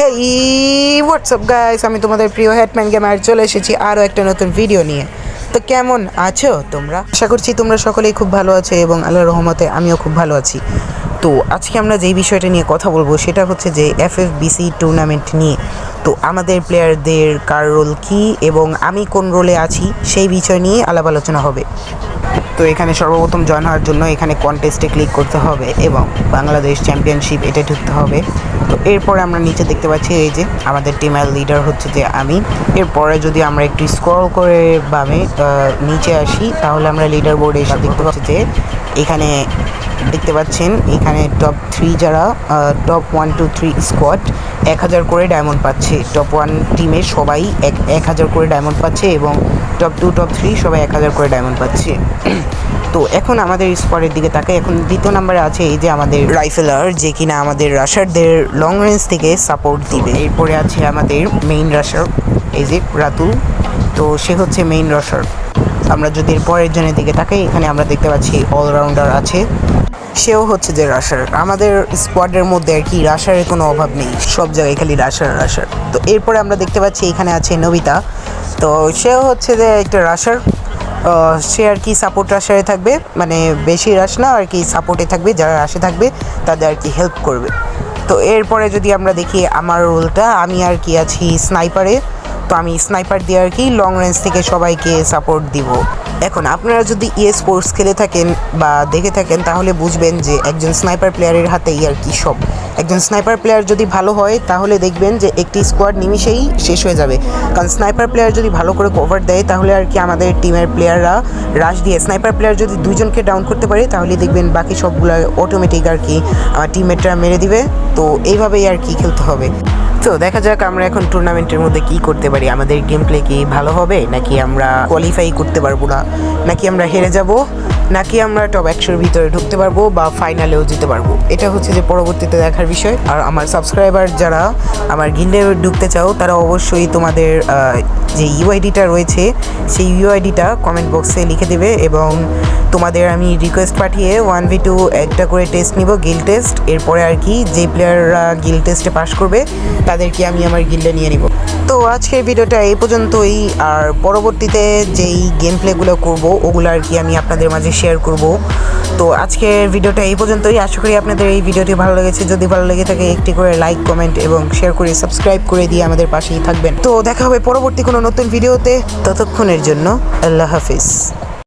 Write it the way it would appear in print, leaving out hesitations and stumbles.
হেই WhatsApp guys, আমি তোমাদের প্রিয় হেডম্যান গেমার চলে এসেছি আরও একটা নতুন ভিডিও নিয়ে। তো কেমন আছো তোমরা? আশা করছি তোমরা সকলেই খুব ভালো আছো এবং আল্লাহর রহমতে আমিও খুব ভালো আছি। তো আজকে আমরা যেই বিষয়টা নিয়ে কথা বলবো সেটা হচ্ছে যে FFBC টুর্নামেন্ট নিয়ে। তো আমাদের প্লেয়ারদের কার রোল কী এবং আমি কোন রোলে আছি সেই বিষয় নিয়ে আলাপ আলোচনা হবে। তো এখানে সর্বপ্রথম জয়েন হওয়ার জন্য এখানে কন্টেস্টে ক্লিক করতে হবে এবং বাংলাদেশ চ্যাম্পিয়নশিপ এটা ঢুকতে হবে। তো এরপরে আমরা নিচে দেখতে পাচ্ছি এই যে আমাদের টিমের লিডার হচ্ছে যে আমি। এরপরে যদি আমরা একটু স্ক্রল করে বামে নিচে আসি তাহলে আমরা লিডার বোর্ডে এসে দেখতে পাচ্ছি যে এখানে দেখতে পাচ্ছেন এখানে টপ 3 যারা টপ 1 2 3 স্কোয়াড 1000 করে ডায়মন্ড পাচ্ছে। টপ 1 টিমে সবাই 1000 করে ডায়মন্ড পাচ্ছে এবং টপ 2 টপ 3 সবাই 1000 করে ডায়মন্ড পাচ্ছে। তো এখন আমাদের স্কোয়াডের দিকে তাকাই। এখন দ্বিতীয় নম্বরে আছে এই যে আমাদের রাইফেলার, যে কিনা আমাদের রাশারদের লং রেঞ্জ থেকে সাপোর্ট দিবে। এরপরে আছে আমাদের মেইন রাশার এই যে রাতুল, তো সে হচ্ছে মেইন রাশার। আমরা যদি এর পরের জনের দিকে তাকাই এখানে আমরা দেখতে পাচ্ছি অলরাউন্ডার আছে, সেও হচ্ছে যে রাশার। আমাদের স্কোয়াডের মধ্যে আর কি রাশারের কোনো অভাব নেই, সব জায়গায় খালি রাশার। তো এরপরে আমরা দেখতে পাচ্ছি এখানে আছে নবিতা, তো সেও হচ্ছে যে একটা রাশার। সে আর কি সাপোর্ট রাশারে থাকবে, মানে বেশি রাশ না আর কি, সাপোর্টে থাকবে, যারা রাশে থাকবে তাদের আর কি হেল্প করবে। তো এরপরে যদি আমরা দেখি আমার রোলটা, আমি আর কি আছি স্নাইপারে। তো আমি স্নাইপার দিয়ে আর কি লং রেঞ্জ থেকে সবাইকে সাপোর্ট দিব। এখন আপনারা যদি স্পোর্টস খেলে থাকেন বা দেখে থাকেন তাহলে বুঝবেন যে একজন স্নাইপার প্লেয়ারের হাতেই আর কি সব। একজন স্নাইপার প্লেয়ার যদি ভালো হয় তাহলে দেখবেন যে একটি স্কোয়াড নিমিশেই শেষ হয়ে যাবে। কারণ স্নাইপার প্লেয়ার যদি ভালো করে কভার দেয় তাহলে আর কি আমাদের টিমের প্লেয়াররা রাশ দিয়ে, স্নাইপার প্লেয়ার যদি দুইজনকে ডাউন করতে পারে তাহলে দেখবেন বাকি সবগুলো অটোমেটিক আর কি আমার টিমমেটরা মেরে দিবে। তো এইভাবেই আর কি খেলতে হবে। তো দেখা যাক আমরা এখন টুর্নামেন্টের মধ্যে কি করতে পারি। আমাদের গেম প্লে কি ভালো হবে, নাকি আমরা কোয়ালিফাই করতে পারবো না, নাকি আমরা হেরে যাব, নাকি আমরা টপ 100-র ভিতরে ঢুকতে পারবো বা ফাইনালেও যেতে পারবো, এটা হচ্ছে যে পরবর্তীতে দেখার বিষয়। আর আমার সাবস্ক্রাইবার যারা আমার গিল্ডে ঢুকতে চাও তারা অবশ্যই তোমাদের যে ইউআইডিটা রয়েছে সেই ইউআইডিটা কমেন্ট বক্সে লিখে দেবে এবং তোমাদের আমি রিকোয়েস্ট পাঠিয়ে 1v2 একটা করে টেস্ট নিব, গিল্ড টেস্ট। এরপরে আর কি যে প্লেয়াররা গিল্ড টেস্টে পাস করবে তাদেরকে আমি আমার গিল্ডে নিয়ে নিব। তো আজকের ভিডিওটা এই পর্যন্তই, আর পরবর্তীতে যেই গেম প্লেগুলো করবো ওগুলো আর কি আমি আপনাদের মাঝে শেয়ার করব। তো আজকের ভিডিওটা এই পর্যন্তই। আশা করি আপনাদের এই ভিডিওটি ভালো লেগেছে। যদি ভালো লেগে থাকে একটি করে লাইক, কমেন্ট এবং শেয়ার করে সাবস্ক্রাইব করে দিয়ে আমাদের পাশেই থাকবেন। তো দেখা হবে পরবর্তী কোনো নতুন ভিডিওতে, ততক্ষণের জন্য আল্লাহ হাফিজ।